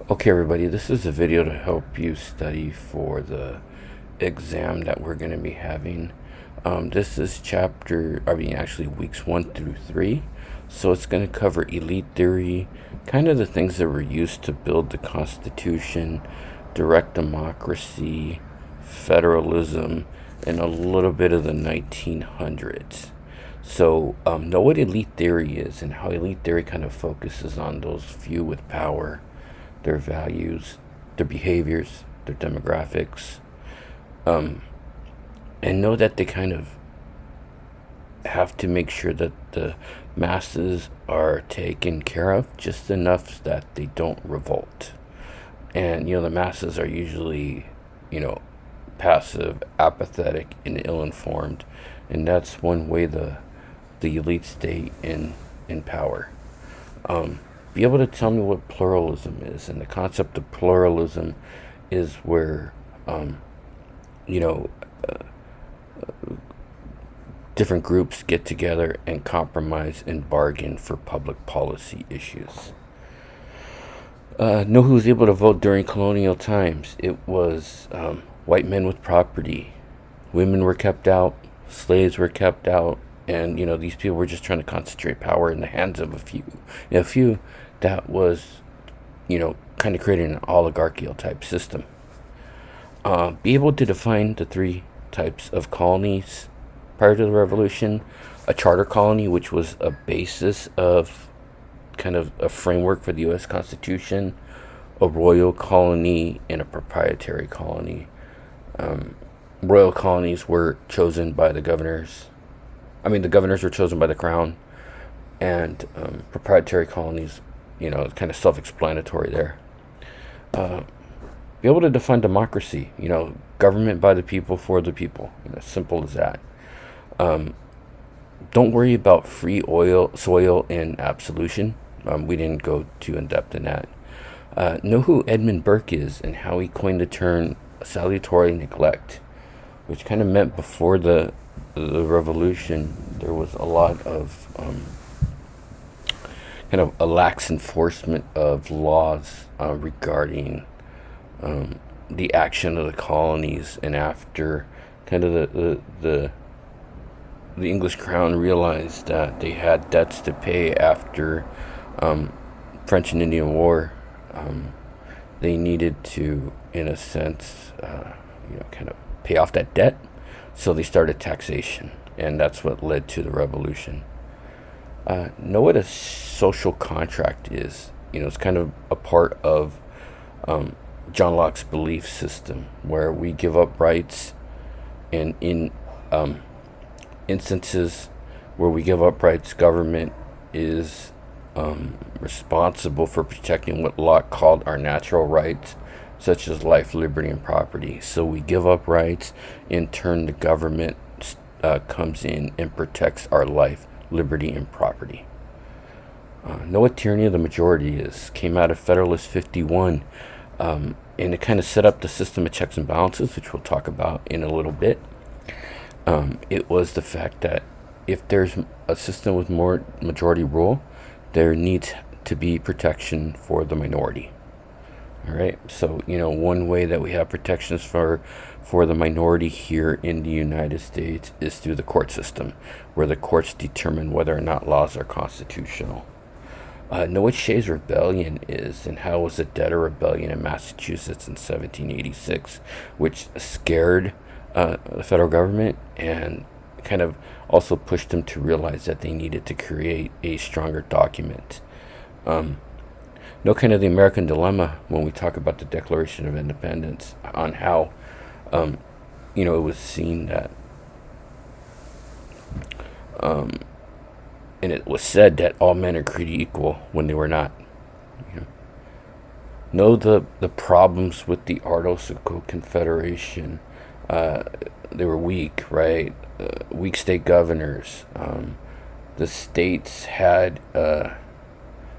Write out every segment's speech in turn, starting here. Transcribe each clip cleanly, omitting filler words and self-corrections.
Okay, everybody, this is a video to help you study for the exam that we're going to be having. This is actually weeks 1 through 3. So it's going to cover elite theory, kind of the things that were used to build the Constitution, direct democracy, federalism, and a little bit of the 1900s. So know what elite theory is and how elite theory kind of focuses on those few with power, their values, their behaviors, their demographics, and know that they kind of have to make sure that the masses are taken care of just enough that they don't revolt. And the masses are usually, passive, apathetic, and ill-informed, and that's one way the elite stay in power. Be able to tell me what pluralism is, and the concept of pluralism is where you know different groups get together and compromise and bargain for public policy issues. Know who was able to vote during colonial times? It was white men with property. Women were kept out, slaves were kept out, and these people were just trying to concentrate power in the hands of a few. A few that was, kind of creating an oligarchical type system. Be able to define the three types of colonies prior to the revolution: a charter colony, which was a basis of kind of a framework for the U.S. Constitution, a royal colony, and a proprietary colony. Royal colonies were chosen by the governors. The governors were chosen by the crown, and proprietary colonies, kind of self-explanatory there. Be able to define democracy, government by the people, for the people, simple as that. Don't worry about free soil, and absolution. We didn't go too in-depth in that. Know who Edmund Burke is and how he coined the term salutary neglect, which kind of meant before the revolution there was a lot of kind of a lax enforcement of laws regarding the action of the colonies, and after kind of the English crown realized that they had debts to pay after French and Indian War, they needed to, in a sense, kind of pay off that debt. So they started taxation, and that's what led to the revolution. Know what a social contract is. It's kind of a part of John Locke's belief system, where we give up rights, and in instances where we give up rights, government is responsible for protecting what Locke called our natural rights, such as life, liberty, and property. So we give up rights. In turn, the government comes in and protects our life, liberty, and property. Know what tyranny of the majority is. Came out of Federalist 51, and it kind of set up the system of checks and balances, which we'll talk about in a little bit. It was the fact that if there's a system with more majority rule, there needs to be protection for the minority. All right, so one way that we have protections for the minority here in the United States is through the court system, where the courts determine whether or not laws are constitutional. Know what Shays' Rebellion is, and how it was a debtor rebellion in Massachusetts in 1786, which scared the federal government and kind of also pushed them to realize that they needed to create a stronger document. Know kind of the American dilemma when we talk about the Declaration of Independence, on how it was seen that and it was said that all men are created equal when they were not. Know the problems with the Articles Confederation. They were weak, right? Weak state governors. The states had the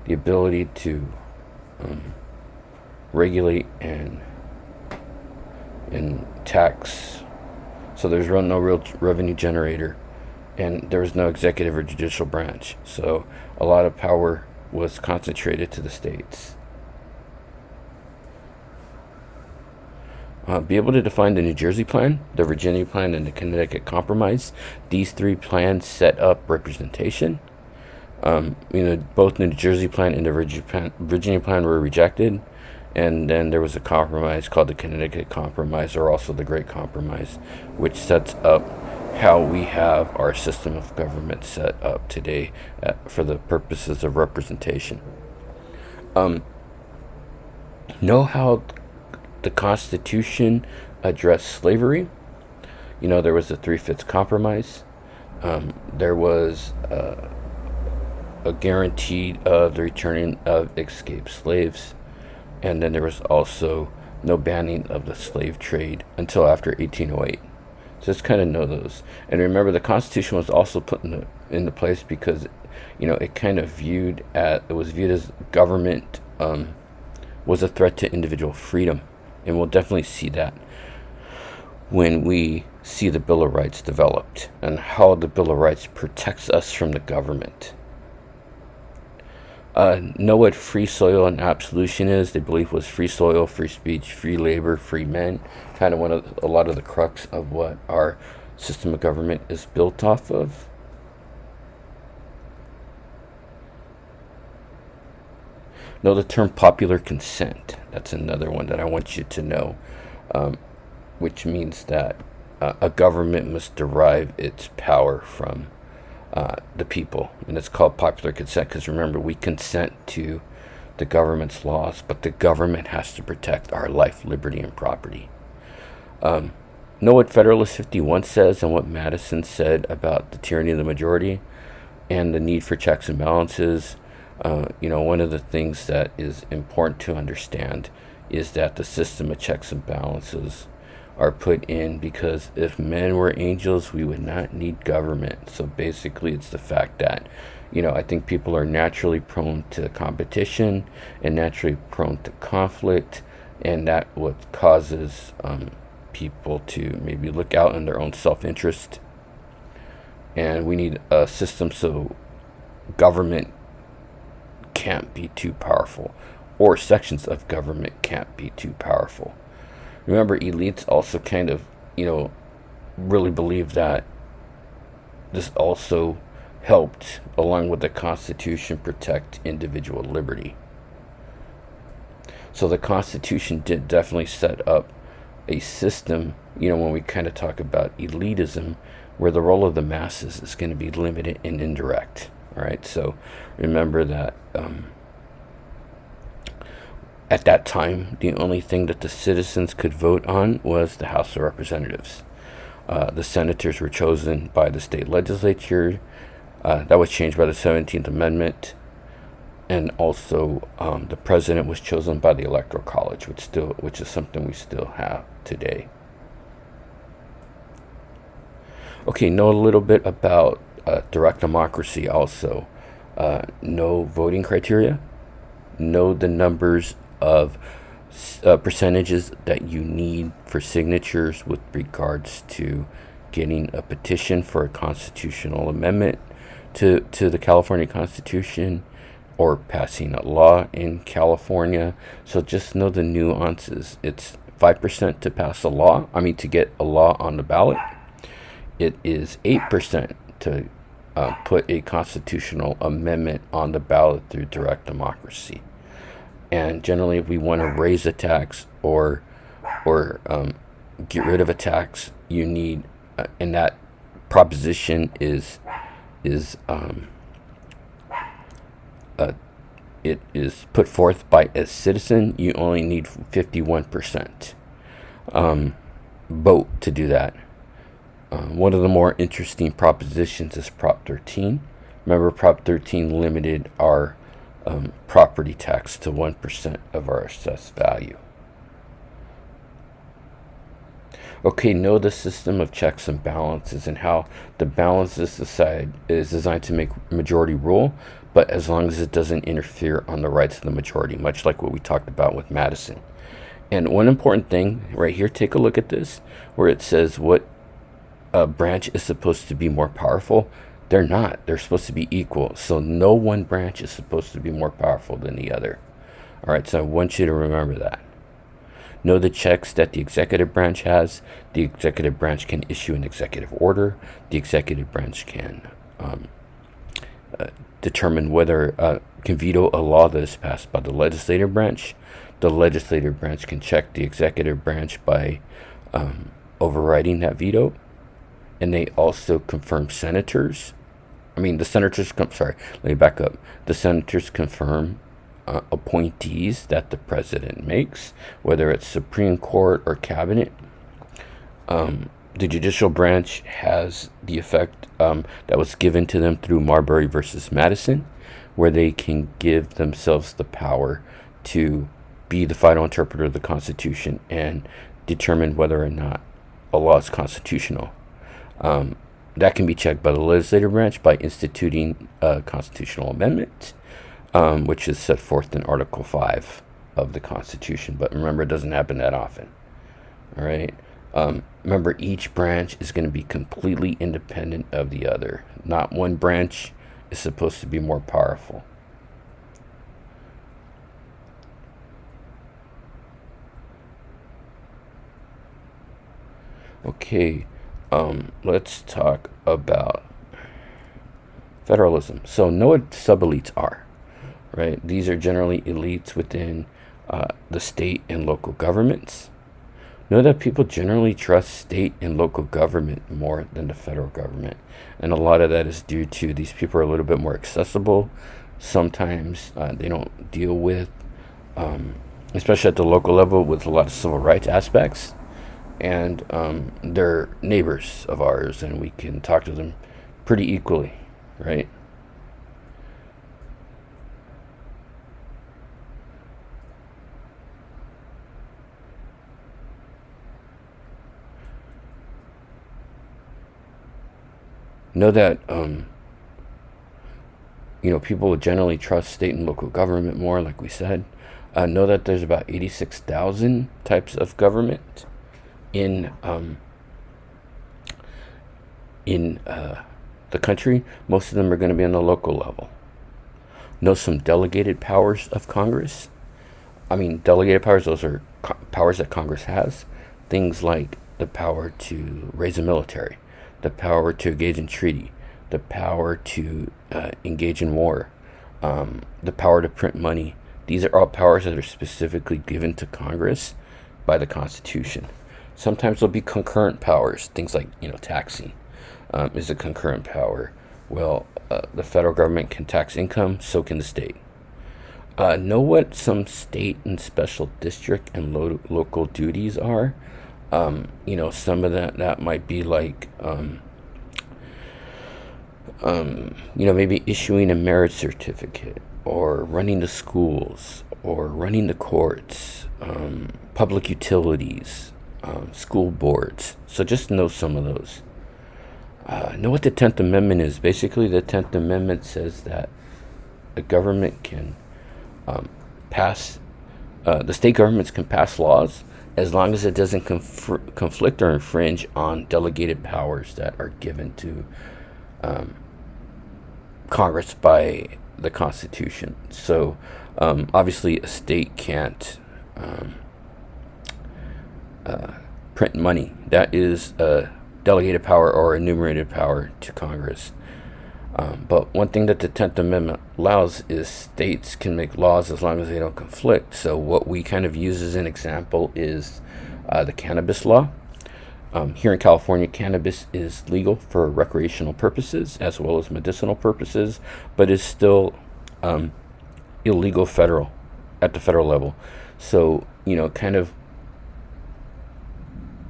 ability to regulate and tax, so there's no real revenue generator, and there was no executive or judicial branch, so a lot of power was concentrated to the states. be able to define the New Jersey Plan, the Virginia Plan, and the Connecticut Compromise. These three plans set up representation. Both the New Jersey Plan and the Virginia Plan were rejected, and then there was a compromise called the Connecticut Compromise, or also the Great Compromise, which sets up how we have our system of government set up today for the purposes of representation. Know how the Constitution addressed slavery? There was a 3/5 compromise. There was a guarantee of the returning of escaped slaves, and then there was also no banning of the slave trade until after 1808. Just kind of know those. And remember, the Constitution was also put into place because it kind of was viewed as government was a threat to individual freedom. And we'll definitely see that when we see the Bill of Rights developed and how the Bill of Rights protects us from the government. Know what free soil and absolution is. They believe was free soil, free speech, free labor, free men. Kind of a lot of the crux of what our system of government is built off of. Know the term popular consent. That's another one that I want you to know, which means that a government must derive its power from the people, and it's called popular consent because remember, we consent to the government's laws, but the government has to protect our life, liberty, and property. Know what Federalist 51 says and what Madison said about the tyranny of the majority and the need for checks and balances. One of the things that is important to understand is that the system of checks and balances are put in because if men were angels, we would not need government. So basically, it's the fact that, I think people are naturally prone to competition and naturally prone to conflict, and that what causes people to maybe look out in their own self-interest. And we need a system so government can't be too powerful, or sections of government can't be too powerful. Remember, elites also kind of, really believe that this also helped, along with the Constitution, protect individual liberty. So the Constitution did definitely set up a system, when we kind of talk about elitism, where the role of the masses is going to be limited and indirect. All right, so remember that at that time, the only thing that the citizens could vote on was the House of Representatives. The senators were chosen by the state legislature. That was changed by the 17th Amendment. And also, the president was chosen by the Electoral College, which is something we still have today. Okay, know a little bit about direct democracy also. Know voting criteria. Know the numbers of percentages that you need for signatures with regards to getting a petition for a constitutional amendment to the California Constitution, or passing a law in California. So just know the nuances. It's 5% to pass a law, to get a law on the ballot. It is 8% to put a constitutional amendment on the ballot through direct democracy. And generally, if we want to raise a tax or get rid of a tax, you need, and that proposition it is put forth by a citizen. You only need 51% vote to do that. One of the more interesting propositions is Prop 13. Remember, Prop 13 limited our property tax to 1% of our assessed value. Okay, know the system of checks and balances and how the balances side is designed to make majority rule, but as long as it doesn't interfere on the rights of the majority, much like what we talked about with Madison. And one important thing right here, take a look at this, where it says what branch is supposed to be more powerful. They're not. They're supposed to be equal. So no one branch is supposed to be more powerful than the other. All right, so I want you to remember that. Know the checks that the executive branch has. The executive branch can issue an executive order. The executive branch can determine whether can veto a law that is passed by the legislative branch. The legislative branch can check the executive branch by overriding that veto, and they also confirm senators. The senators sorry, let me back up. The senators confirm appointees that the president makes, whether it's Supreme Court or cabinet. The judicial branch has the effect that was given to them through Marbury versus Madison, where they can give themselves the power to be the final interpreter of the Constitution and determine whether or not a law is constitutional. That can be checked by the legislative branch by instituting a constitutional amendment, which is set forth in Article 5 of the Constitution. But remember, it doesn't happen that often. All right. Remember, each branch is going to be completely independent of the other. Not one branch is supposed to be more powerful. Okay, let's talk about federalism. So know what sub-elites are, right? These are generally elites within the state and local governments. Know that people generally trust state and local government more than the federal government. And a lot of that is due to these people are a little bit more accessible. Sometimes they don't deal with, especially at the local level, with a lot of civil rights aspects. And they're neighbors of ours, and we can talk to them pretty equally, right? Know that people generally trust state and local government more, like we said. Know that there's about 86,000 types of government in the country. Most of them are going to be on the local level. Know some delegated powers of Congress. Delegated powers, those are powers that Congress has. Things like the power to raise a military, the power to engage in treaty, the power to engage in war, the power to print money. These are all powers that are specifically given to Congress by the Constitution. Sometimes there'll be concurrent powers, things like, taxing is a concurrent power. Well, the federal government can tax income, so can the state. Know what some state and special district and local duties are. Some of that might be like, maybe issuing a marriage certificate, or running the schools, or running the courts, public utilities, school boards. So just know some of those. Know what the 10th Amendment is. Basically, the 10th Amendment says that the government can the state governments can pass laws as long as it doesn't conflict or infringe on delegated powers that are given to Congress by the Constitution. So obviously a state can't print money. That is a delegated power or enumerated power to Congress. But one thing that the 10th Amendment allows is states can make laws as long as they don't conflict. So what we kind of use as an example is the cannabis law. Here in California, cannabis is legal for recreational purposes as well as medicinal purposes, but is still illegal at the federal level. So, kind of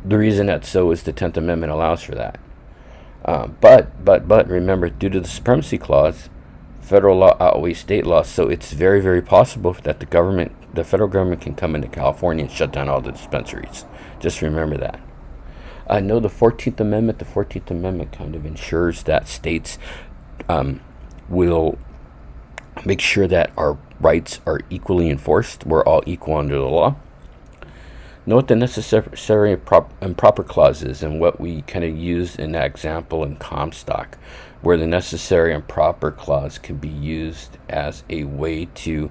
the reason that's so is the 10th Amendment allows for that. But remember, due to the Supremacy Clause, federal law outweighs state law, so it's very, very possible that the federal government can come into California and shut down all the dispensaries. Just remember that. Know the 14th Amendment. The 14th Amendment kind of ensures that states will make sure that our rights are equally enforced. We're all equal under the law. Note the necessary and proper clauses and what we kind of used in that example in Comstock, where the necessary and proper clause can be used as a way to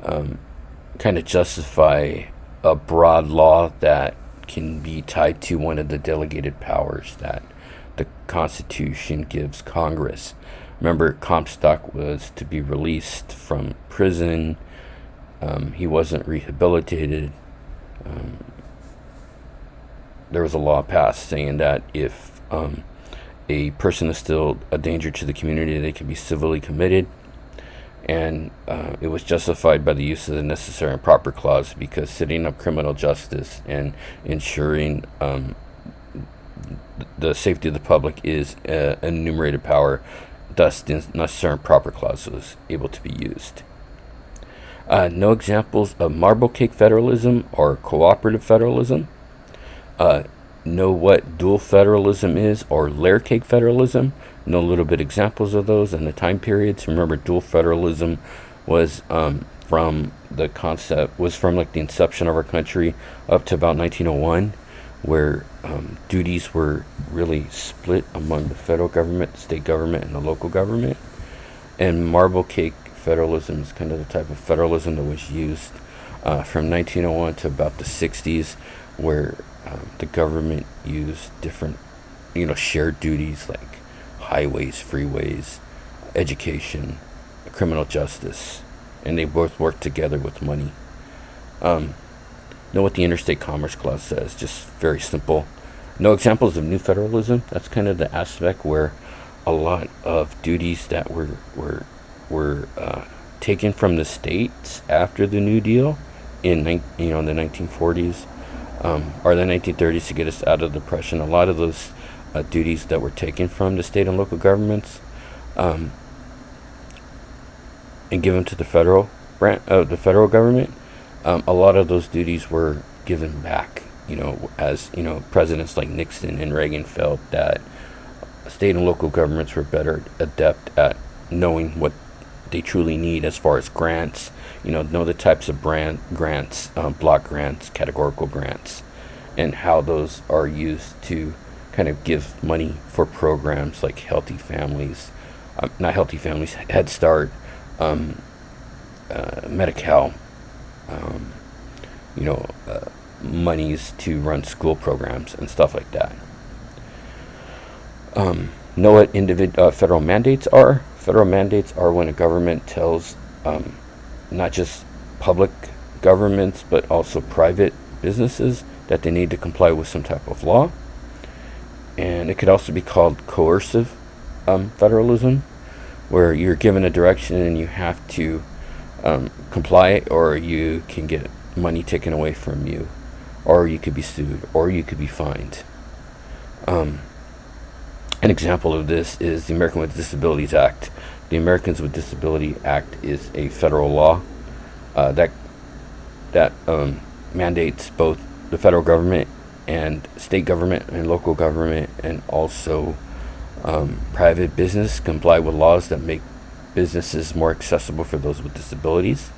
kind of justify a broad law that can be tied to one of the delegated powers that the Constitution gives Congress. Remember, Comstock was to be released from prison. He wasn't rehabilitated. There was a law passed saying that if a person is still a danger to the community, they can be civilly committed. And it was justified by the use of the necessary and proper clause, because setting up criminal justice and ensuring the safety of the public is an enumerated power. Thus, the necessary and proper clause was able to be used. No examples of marble cake federalism or cooperative federalism. Know what dual federalism is, or layer cake federalism. Know a little bit examples of those and the time periods. Remember, dual federalism was from the inception of our country up to about 1901, where duties were really split among the federal government, the state government, and the local government. And marble cake federalism is kind of the type of federalism that was used from 1901 to about the 60s, where the government used different, shared duties like highways, freeways, education, criminal justice, and they both work together with money. Know what the Interstate Commerce Clause says, just very simple. No examples of new federalism. That's kind of the aspect where a lot of duties that were taken from the states after the New Deal in the 1940s or the 1930s to get us out of depression. A lot of those duties that were taken from the state and local governments and given to the federal government, a lot of those duties were given back. As presidents like Nixon and Reagan felt that state and local governments were better adept at knowing what they truly need as far as grants. Know the types of grants, block grants, categorical grants, and how those are used to kind of give money for programs like Head Start, Medi-Cal, monies to run school programs and stuff like that. Know what federal mandates are? Federal mandates are when a government tells not just public governments but also private businesses that they need to comply with some type of law. And it could also be called coercive federalism, where you're given a direction and you have to comply, or you can get money taken away from you, or you could be sued, or you could be fined. An example of this is the Americans with Disabilities Act. The Americans with Disability Act is a federal law that mandates both the federal government and state government and local government, and also private business comply with laws that make businesses more accessible for those with disabilities.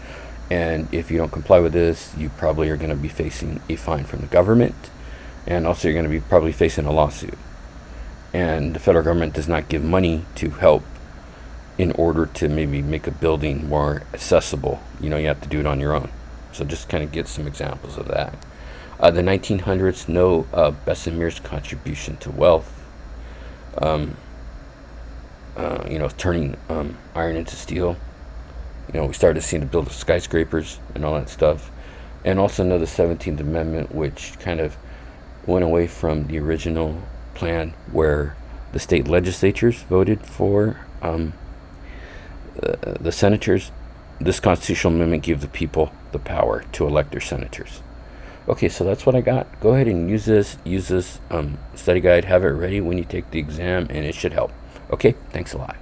And if you don't comply with this, you probably are going to be facing a fine from the government, and also you're going to be probably facing a lawsuit. And the federal government does not give money to help in order to maybe make a building more accessible. You have to do it on your own. So just kind of get some examples of that. The 1900s, know Bessemer's contribution to wealth. Turning iron into steel. We started seeing the build of skyscrapers and all that stuff. And also know the 17th Amendment, which kind of went away from the original plan, where the state legislatures voted for the senators. This constitutional amendment gave the people the power to elect their senators. Okay, so that's what I got. Go ahead and use this study guide. Have it ready when you take the exam, and it should help. Okay, thanks a lot.